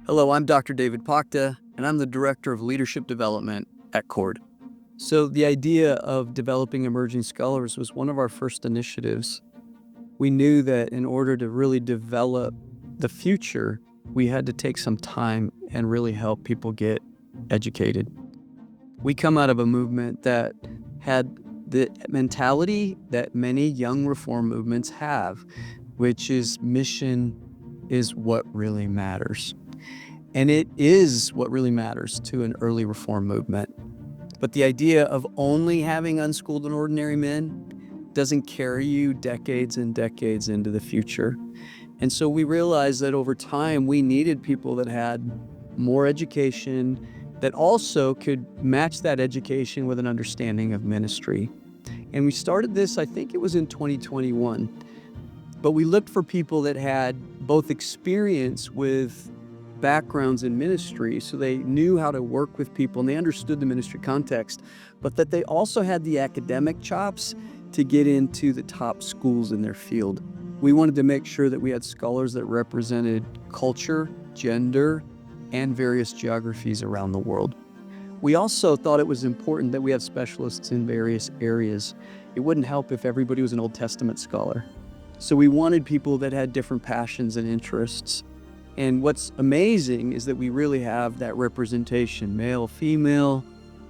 Hello, I'm Dr. David Pocta, and I'm the Director of Leadership Development at CHORD. So the idea of developing emerging scholars was one of our first initiatives. We knew that in order to really develop the future, we had to take some time and really help people get educated. We come out of a movement that had the mentality that many young reform movements have, which is mission is what really matters. And it is what really matters to an early reform movement. But the idea of only having unschooled and ordinary men doesn't carry you decades and decades into the future. And so we realized that over time, we needed people that had more education, that also could match that education with an understanding of ministry. And we started this, I think it was in 2021. But we looked for people that had both experience with backgrounds in ministry, so they knew how to work with people and they understood the ministry context, but that they also had the academic chops to get into the top schools in their field. We wanted to make sure that we had scholars that represented culture, gender, and various geographies around the world. We also thought it was important that we have specialists in various areas. It wouldn't help if everybody was an Old Testament scholar. So we wanted people that had different passions and interests. And what's amazing is that we really have that representation, male, female,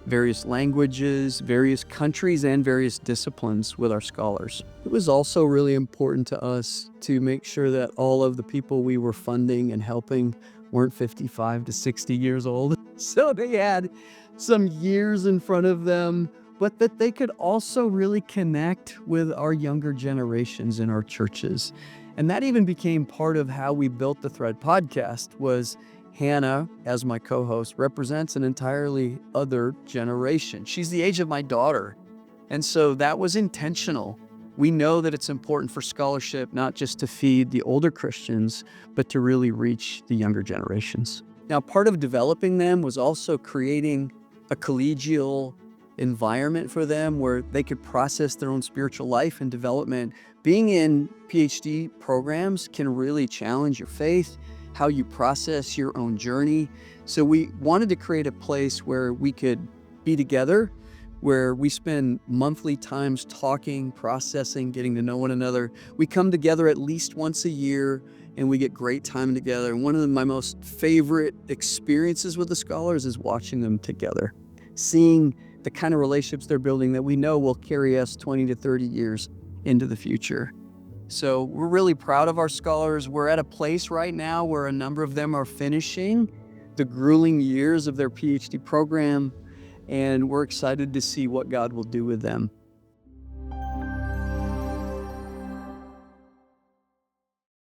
various languages, various countries, and various disciplines with our scholars. It was also really important to us to make sure that all of the people we were funding and helping weren't 55 to 60 years old. So they had some years in front of them, but that they could also really connect with our younger generations in our churches. And that even became part of how we built the Thread podcast. Was Hannah, as my co-host, represents an entirely other generation. She's the age of my daughter. And so that was intentional. We know that it's important for scholarship, not just to feed the older Christians, but to really reach the younger generations. Now, part of developing them was also creating a collegial environment for them where they could process their own spiritual life and development. Being in PhD programs can really challenge your faith, how you process your own journey. So we wanted to create a place where we could be together, where we spend monthly times talking, processing, getting to know one another. We come together at least once a year and we get great time together. And one of my most favorite experiences with the scholars is watching them together, seeing the kind of relationships they're building that we know will carry us 20 to 30 years into the future. So we're really proud of our scholars. We're at a place right now where a number of them are finishing the grueling years of their PhD program, and we're excited to see what God will do with them.